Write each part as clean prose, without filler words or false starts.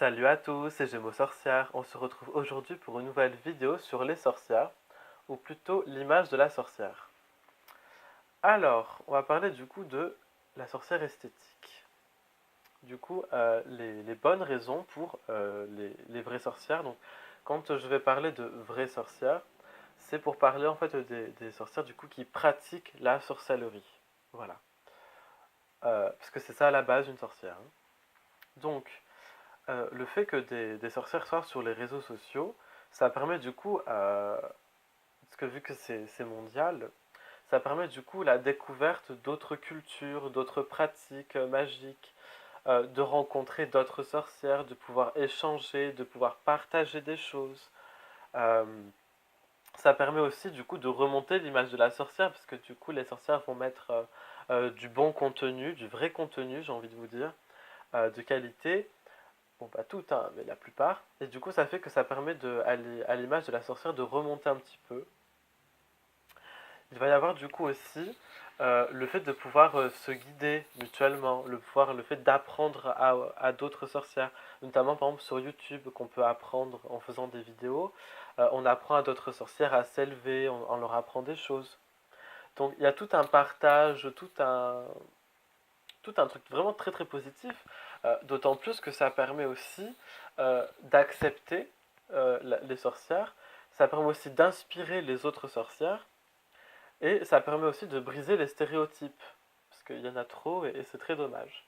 Salut à tous, c'est Gémeaux Sorcières. On se retrouve aujourd'hui pour une nouvelle vidéo sur les sorcières, ou plutôt l'image de la sorcière. Alors, on va parler du coup de la sorcière esthétique. Du coup, les bonnes raisons pour les vraies sorcières. Donc, quand je vais parler de vraies sorcières, c'est pour parler en fait des sorcières du coup qui pratiquent la sorcellerie. Voilà. Parce que c'est ça à la base d'une sorcière, hein. Donc, le fait que des sorcières soient sur les réseaux sociaux, ça permet du coup, parce que vu que c'est mondial, ça permet du coup la découverte d'autres cultures, d'autres pratiques magiques, de rencontrer d'autres sorcières, de pouvoir échanger, de pouvoir partager des choses. Euh, Ça permet aussi du coup de remonter l'image de la sorcière, parce que du coup les sorcières vont mettre du bon contenu, du vrai contenu, j'ai envie de vous dire, de qualité. Bon, pas toutes, hein, mais la plupart. Et du coup, ça fait que ça permet, à l'image de la sorcière, de remonter un petit peu. Il va y avoir du coup aussi le fait de pouvoir se guider mutuellement, le fait d'apprendre à d'autres sorcières, notamment par exemple sur YouTube, qu'on peut apprendre en faisant des vidéos. On apprend à d'autres sorcières à s'élever, on leur apprend des choses. Donc il y a tout un partage, tout un truc vraiment très très positif, d'autant plus que ça permet aussi d'accepter les sorcières, ça permet aussi d'inspirer les autres sorcières, et ça permet aussi de briser les stéréotypes, parce qu'il y en a trop et c'est très dommage.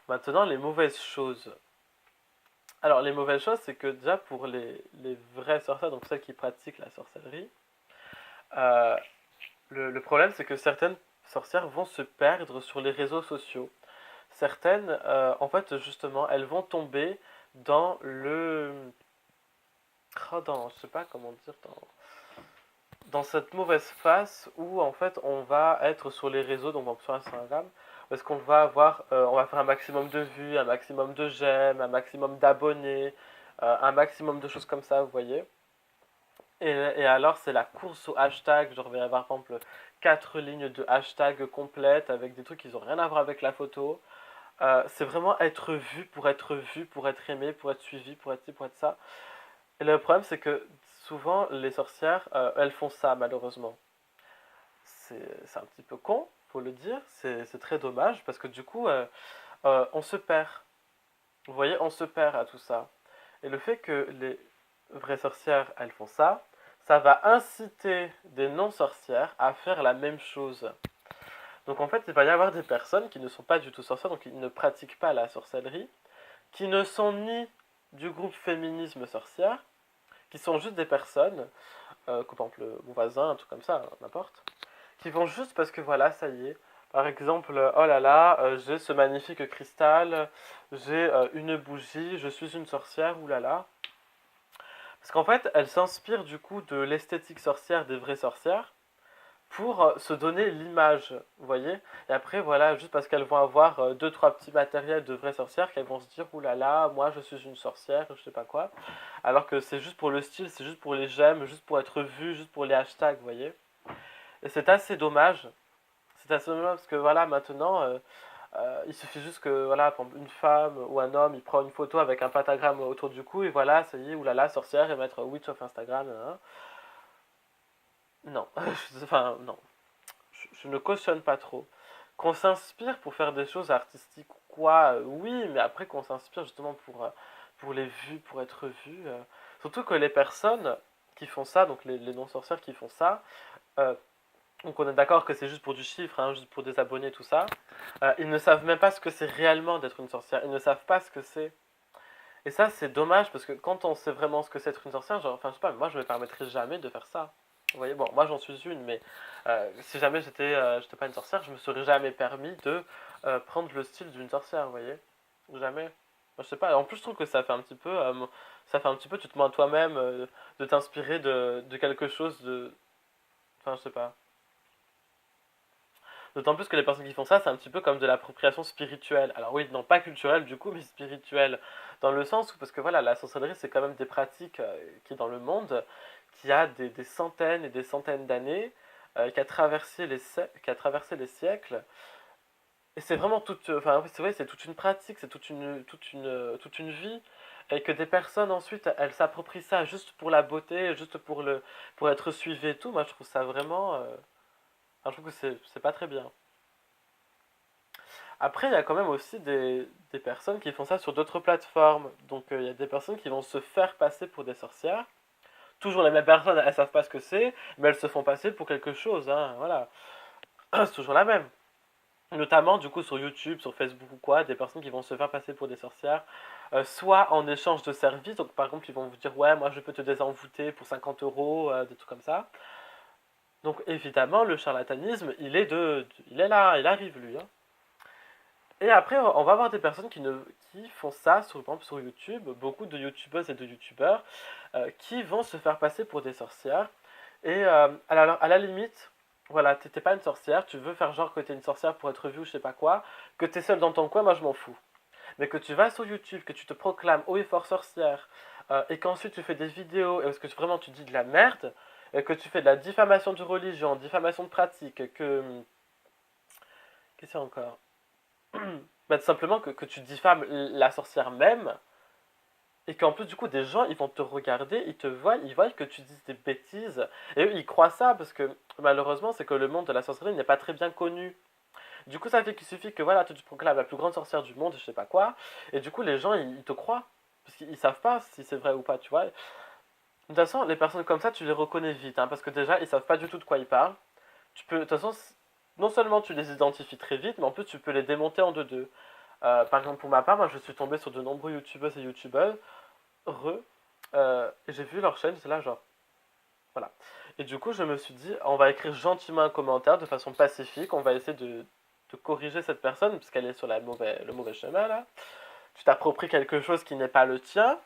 Maintenant, les mauvaises choses. Alors, les mauvaises choses, c'est que déjà pour les vraies sorcières, donc celles qui pratiquent la sorcellerie, euh, le problème, c'est que certaines sorcières vont se perdre sur les réseaux sociaux. Certaines, en fait, justement, elles vont tomber dans je sais pas comment dire, dans cette mauvaise phase où, en fait, on va être sur les réseaux, donc sur Instagram, parce qu'on va avoir, on va faire un maximum de vues, un maximum de j'aime, un maximum d'abonnés, un maximum de choses comme ça, vous voyez. Et alors, c'est la course au hashtag. Genre, il va y avoir, par exemple, 4 lignes de hashtag complètes avec des trucs qui n'ont rien à voir avec la photo. C'est vraiment être vu pour être vu, pour être aimé, pour être suivi, pour être ci, pour être ça. Et le problème, c'est que souvent, les sorcières, elles font ça, malheureusement. C'est un petit peu con, faut le dire. C'est très dommage parce que du coup, on se perd. Vous voyez, on se perd à tout ça. Et le fait que les vraies sorcières, elles font ça, ça va inciter des non-sorcières à faire la même chose. Donc en fait, il va y avoir des personnes qui ne sont pas du tout sorcières, donc qui ne pratiquent pas la sorcellerie, qui ne sont ni du groupe féminisme sorcière, qui sont juste des personnes, comme par exemple mon voisin, un truc comme ça, n'importe, qui vont juste parce que voilà, ça y est. Par exemple, oh là là, j'ai ce magnifique cristal, j'ai une bougie, je suis une sorcière, oulala. Parce qu'en fait, elles s'inspirent du coup de l'esthétique sorcière des vraies sorcières pour se donner l'image, vous voyez. Et après, voilà, juste parce qu'elles vont avoir deux, trois petits matériels de vraies sorcières, qu'elles vont se dire, oulala, moi je suis une sorcière, je sais pas quoi. Alors que c'est juste pour le style, c'est juste pour les j'aime, juste pour être vu, juste pour les hashtags, vous voyez. Et c'est assez dommage. C'est assez dommage parce que voilà, maintenant, il suffit juste que, voilà, par exemple, une femme ou un homme, il prend une photo avec un pentagramme autour du cou, et voilà, ça y est, oulala, sorcière, et mettre witch of Instagram, hein. Non, enfin, non. Je ne cautionne pas trop. Qu'on s'inspire pour faire des choses artistiques ou quoi, oui, mais après qu'on s'inspire justement pour les vues, pour être vu. Surtout que les personnes qui font ça, donc les non-sorcières qui font ça, euh, donc on est d'accord que c'est juste pour du chiffre, hein, juste pour des abonnés, tout ça, ils ne savent même pas ce que c'est réellement d'être une sorcière, ils ne savent pas ce que c'est. Et ça, c'est dommage parce que quand on sait vraiment ce que c'est être une sorcière, genre, enfin, je sais pas, moi je me permettrais jamais de faire ça. Vous voyez, bon, moi j'en suis une, mais si jamais j'étais pas une sorcière, je me serais jamais permis de prendre le style d'une sorcière, vous voyez. Jamais. Moi, je sais pas, en plus je trouve que ça fait un petit peu, tu te mens à toi-même de t'inspirer de quelque chose de. Enfin, je sais pas. D'autant plus que les personnes qui font ça, c'est un petit peu comme de l'appropriation spirituelle. Alors oui, non pas culturelle du coup, mais spirituelle. Dans le sens où, parce que voilà, la sorcellerie, c'est quand même des pratiques qui, dans le monde, qui a des centaines et des centaines d'années, qui a traversé qui a traversé les siècles. Et c'est vraiment toute, enfin, oui, c'est vrai, c'est toute une pratique, c'est toute une vie. Et que des personnes ensuite, elles s'approprient ça juste pour la beauté, juste pour être suivies et tout. Moi, je trouve ça vraiment, enfin, je trouve que c'est pas très bien. Après, il y a quand même aussi des personnes qui font ça sur d'autres plateformes. Donc, il y a des personnes qui vont se faire passer pour des sorcières. Toujours les mêmes personnes, elles savent pas ce que c'est, mais elles se font passer pour quelque chose, hein, voilà. C'est toujours la même. Notamment, du coup, sur YouTube, sur Facebook ou quoi, des personnes qui vont se faire passer pour des sorcières, soit en échange de services, donc par exemple, ils vont vous dire, ouais, moi je peux te désenvoûter pour 50 euros, des trucs comme ça. Donc évidemment, le charlatanisme, il est là, il arrive lui, hein. Et après, on va avoir des personnes qui font ça, par exemple sur YouTube, beaucoup de YouTubeuses et de YouTubeurs, qui vont se faire passer pour des sorcières. Et à la limite, voilà, t'es pas une sorcière, tu veux faire genre que t'es une sorcière pour être vue ou je sais pas quoi, que t'es seule dans ton coin, moi je m'en fous. Mais que tu vas sur YouTube, que tu te proclames haut et fort sorcière, et qu'ensuite tu fais des vidéos, et parce que vraiment tu dis de la merde, et que tu fais de la diffamation de religion, diffamation de pratique, que... Qu'est-ce qu'il y a encore? Bah, tout simplement que tu diffames la sorcière même, et qu'en plus, du coup, des gens, ils vont te regarder, ils voient que tu dis des bêtises. Et eux, ils croient ça, parce que malheureusement, c'est que le monde de la sorcellerie n'est pas très bien connu. Du coup, ça fait qu'il suffit que, voilà, tu te proclames la plus grande sorcière du monde, je sais pas quoi, et du coup, les gens, ils te croient. Parce qu'ils savent pas si c'est vrai ou pas, tu vois. De toute façon, les personnes comme ça, tu les reconnais vite, hein, parce que déjà, ils savent pas du tout de quoi ils parlent. De toute façon, non seulement tu les identifies très vite, mais en plus, tu peux les démonter en deux. Par exemple, pour ma part, moi, je suis tombé sur de nombreux youtubeuses et youtubeurs et j'ai vu leur chaîne, c'est là genre, voilà. Et du coup, je me suis dit, on va écrire gentiment un commentaire de façon pacifique, on va essayer de corriger cette personne, puisqu'elle est sur le mauvais chemin, là. Tu t'appropries quelque chose qui n'est pas le tien,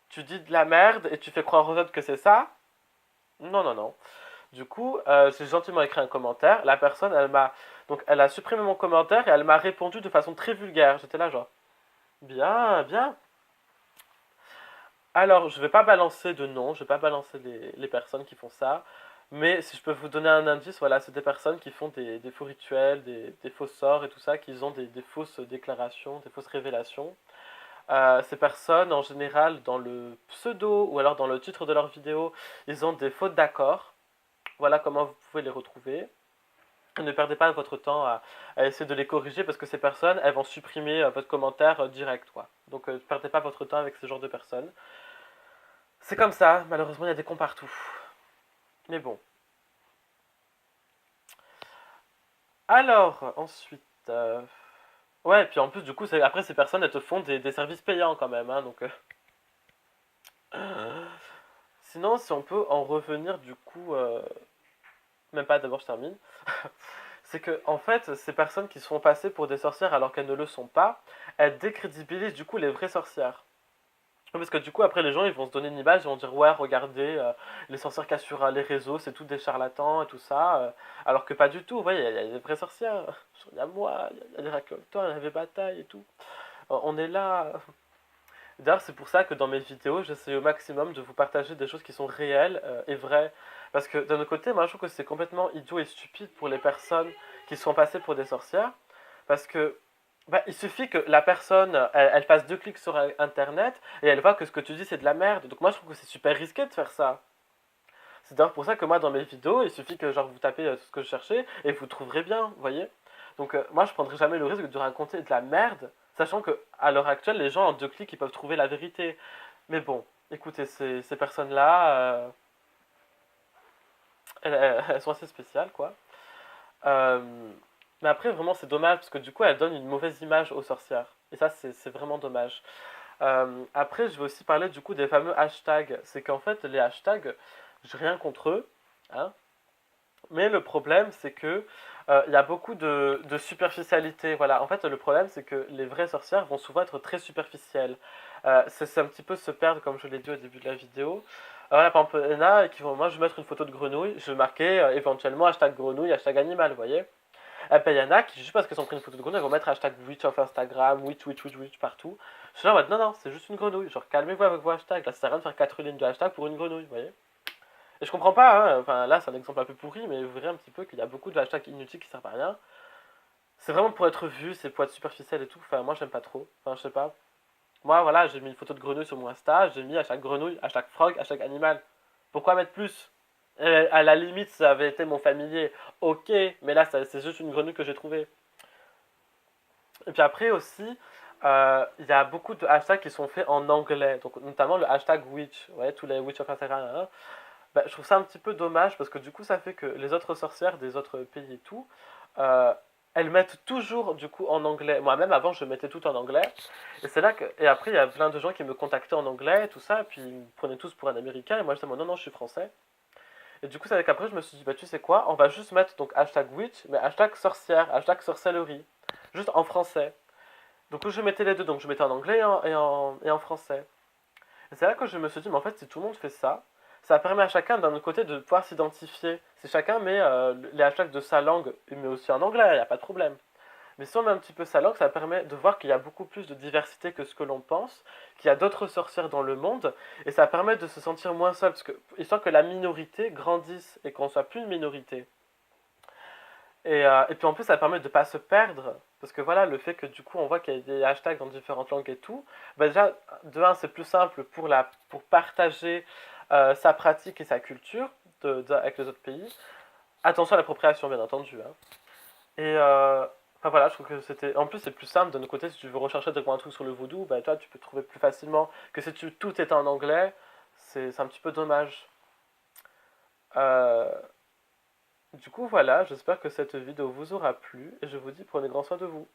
tu dis de la merde et tu fais croire aux autres que c'est ça. Non, non, non. Du coup, j'ai gentiment écrit un commentaire, la personne, elle a supprimé mon commentaire et elle m'a répondu de façon très vulgaire. J'étais là genre, bien, bien. Alors, je vais pas balancer de nom, je vais pas balancer les personnes qui font ça, mais si je peux vous donner un indice, voilà, c'est des personnes qui font des faux rituels, des faux sorts et tout ça, qui ont des fausses déclarations, des fausses révélations. Ces personnes, en général, dans le pseudo ou alors dans le titre de leur vidéo, ils ont des fautes d'accord. Voilà comment vous pouvez les retrouver. Ne perdez pas votre temps à essayer de les corriger parce que ces personnes, elles vont supprimer votre commentaire direct, quoi. Donc, ne perdez pas votre temps avec ce genre de personnes. C'est comme ça, malheureusement, il y a des cons partout. Mais bon. Alors, ensuite. Ouais, et puis en plus, du coup, après, ces personnes, elles te font des services payants quand même, hein, donc. Sinon, si on peut en revenir, du coup. Même pas, d'abord, je termine. C'est que, en fait, ces personnes qui se font passer pour des sorcières alors qu'elles ne le sont pas, elles décrédibilisent, du coup, les vraies sorcières. Parce que du coup, après, les gens, ils vont se donner une image, ils vont dire, ouais, regardez, les sorcières qu'il y a sur les réseaux, c'est tout des charlatans et tout ça. Alors que pas du tout, vous voyez, il y a des vraies sorcières. Il y a moi, il y a des racolteurs, il y a des batailles et tout. On est là. D'ailleurs, c'est pour ça que dans mes vidéos, j'essaie au maximum de vous partager des choses qui sont réelles et vraies. Parce que d'un autre côté, moi, je trouve que c'est complètement idiot et stupide pour les personnes qui sont passées pour des sorcières. Parce que bah, il suffit que la personne, elle fasse deux clics sur Internet et elle voit que ce que tu dis, c'est de la merde. Donc moi, je trouve que c'est super risqué de faire ça. C'est d'ailleurs pour ça que moi, dans mes vidéos, il suffit que genre vous tapez tout ce que je cherchais et vous trouverez bien, vous voyez. Donc moi, je prendrai jamais le risque de raconter de la merde, sachant que à l'heure actuelle, les gens en deux clics, ils peuvent trouver la vérité. Mais bon, écoutez, ces personnes-là, elles sont assez spéciales, quoi. Euh, mais après, vraiment, c'est dommage parce que du coup, elles donnent une mauvaise image aux sorcières. Et ça, c'est vraiment dommage. Après, je vais aussi parler du coup des fameux hashtags. C'est qu'en fait, les hashtags, j'ai rien contre eux, hein, mais le problème, c'est que il y a beaucoup de superficialité. Voilà. En fait, le problème, c'est que les vraies sorcières vont souvent être très superficielles. C'est un petit peu se perdre, comme je l'ai dit au début de la vidéo. Voilà, par exemple, il y en a qui vont, moi, je vais mettre une photo de grenouille, je vais marquer éventuellement hashtag grenouille, hashtag animal, vous voyez. Et ben, il y en a qui, juste parce qu'elles ont pris une photo de grenouille, elles vont mettre hashtag witch of Instagram, witch partout. Je suis là en mode, non, non, c'est juste une grenouille. Genre, calmez-vous avec vos hashtags. Là, ça sert à rien de faire 4 lignes de hashtag pour une grenouille, vous voyez. Et je comprends pas, hein. Enfin là c'est un exemple un peu pourri, mais vous verrez un petit peu qu'il y a beaucoup de hashtags inutiles qui servent à rien. C'est vraiment pour être vu, c'est pour être superficiel et tout. Enfin, moi, j'aime pas trop. Enfin, je sais pas. Moi, voilà, j'ai mis une photo de grenouille sur mon Insta, j'ai mis à chaque grenouille, à chaque frog, à chaque animal. Pourquoi mettre plus? À la limite, ça avait été mon familier, ok, mais là, c'est juste une grenouille que j'ai trouvée. Et puis après aussi, il y a beaucoup de hashtags qui sont faits en anglais, donc notamment le hashtag witch, ouais, tous les witch of Instagram, hein. Bah, je trouve ça un petit peu dommage parce que du coup, ça fait que les autres sorcières des autres pays et tout, euh, elles mettent toujours du coup en anglais. Moi-même, avant, je mettais tout en anglais. Et c'est là que. Et après, il y a plein de gens qui me contactaient en anglais et tout ça, et puis ils me prenaient tous pour un américain, et moi, je disais, non, non, je suis français. Et du coup, c'est là qu'après, je me suis dit, bah, tu sais quoi, on va juste mettre donc hashtag witch, mais hashtag sorcière, hashtag sorcellerie. Juste en français. Donc, je mettais les deux, donc je mettais en anglais et en français. Et c'est là que je me suis dit, mais en fait, si tout le monde fait ça, ça permet à chacun d'un autre côté de pouvoir s'identifier. Si chacun met les hashtags de sa langue, mais aussi en anglais, il n'y a pas de problème. Mais si on met un petit peu sa langue, ça permet de voir qu'il y a beaucoup plus de diversité que ce que l'on pense, qu'il y a d'autres sorcières dans le monde, et ça permet de se sentir moins seul, parce que, histoire que la minorité grandisse et qu'on soit plus une minorité. Et puis en plus, ça permet de ne pas se perdre, parce que voilà, le fait que du coup on voit qu'il y a des hashtags dans différentes langues et tout, bah déjà, de un, c'est plus simple pour partager sa pratique et sa culture avec les autres pays. Attention à l'appropriation, bien entendu, hein. Enfin voilà, je trouve que c'était. En plus, c'est plus simple de notre côté, si tu veux rechercher un truc sur le vaudou, bah toi, tu peux trouver plus facilement que si tout est en anglais, c'est un petit peu dommage. Euh, du coup, voilà, j'espère que cette vidéo vous aura plu et je vous dis prenez grand soin de vous.